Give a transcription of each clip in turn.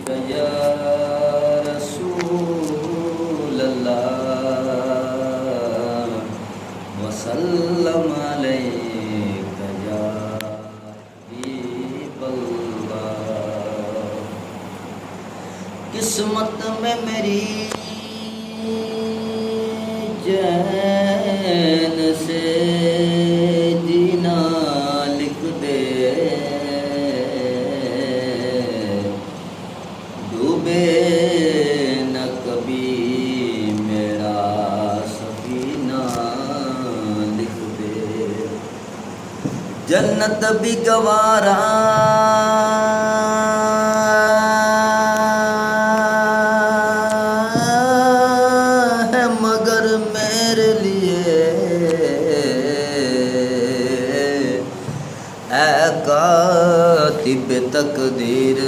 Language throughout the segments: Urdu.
یا رسول اللہ وسلم علیک یا حبیب اللہ۔ قسمت میں میری چین سے جینا لکھ دے، ڈوبے نہ کبھی میرا سفینہ لکھ دے، جنت بھی گوارا کاتب تقدیر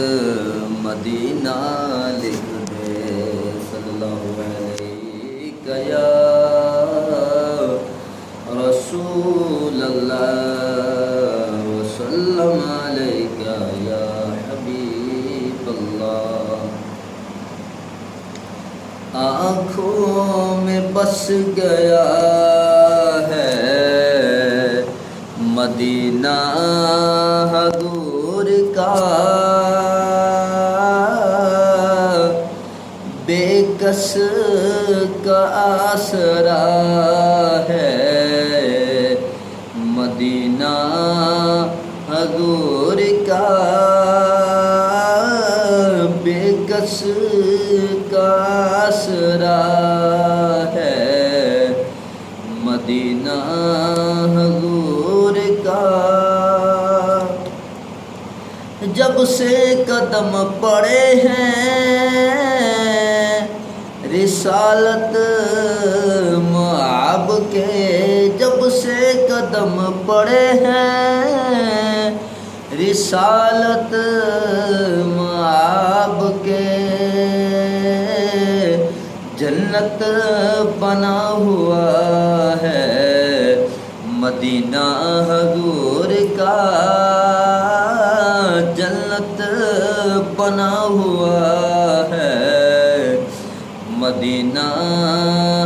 مدینہ لکھ دے، صلی اللہ علیہ یا رسول اللہ وسلم علیک یا حبیب اللہ۔ آنکھوں میں بس گیا ہے مدینہ حضور کا، بے کس کا آسرا ہے مدینہ حضور کا، بے کس کا آسرا ہے مدینہ حضور کا۔ جب سے قدم پڑے ہیں رسالت معاب کے، جب سے قدم پڑے ہیں رسالت معاب کے، جنت بنا ہوا ہے مدینہ حضور کا، جنت بنا ہوا ہے مدینہ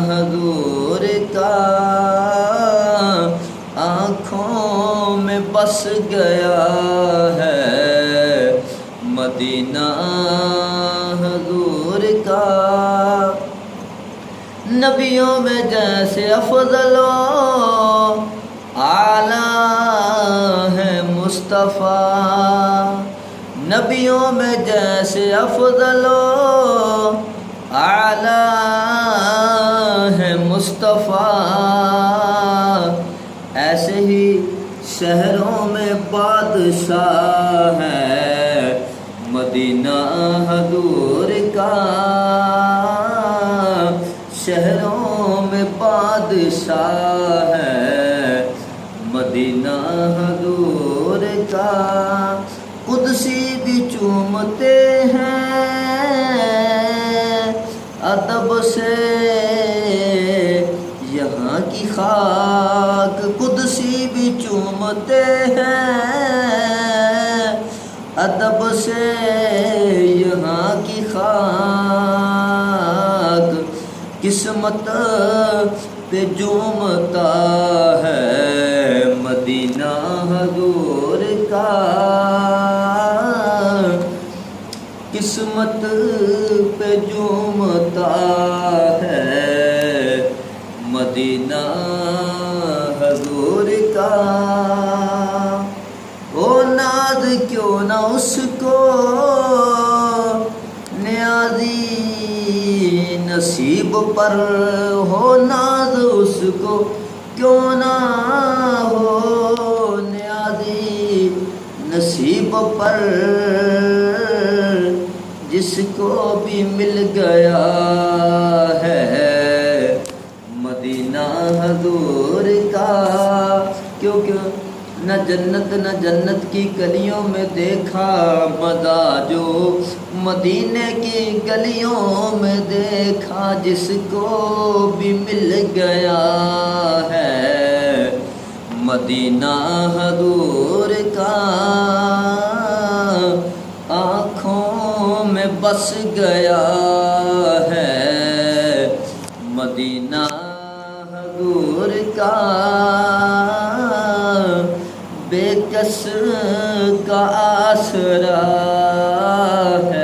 حضور کا۔ آنکھوں میں بس گیا ہے مدینہ حضور کا، نبیوں میں جیسے افضل و اعلیٰ ہے مصطفیٰ، نبیوں میں جیسے افضل و اعلیٰ ہے مصطفیٰ، ایسے ہی شہروں میں بادشاہ ہے مدینہ حضور کا، شہروں میں بادشاہ ہے مدینہ حضور کا، قدسی بھی چومتے ہیں ادب سے یہاں کی خاک، قدسی بھی چومتے ہیں ادب سے یہاں کی خاک، قسمت پہ جومتا ہے مدینہ حضور کا، قسمت پہ جومتا ہے مدینہ حضور کا۔ او ناز کیوں نہ اس کو نیازی نصیب پر ہو، ناز اس کو کیوں نہ ہو نیازی نصیب پر، جس کو بھی مل گیا ہے مدینہ حضور کا، کیونکہ نہ جنت نہ جنت کی گلیوں میں دیکھا مزہ جو مدینے کی گلیوں میں دیکھا، جس کو بھی مل گیا ہے مدینہ حضور کا، آنکھوں میں بس گیا ہے مدینہ حضور کا بے کس کا آسرا ہے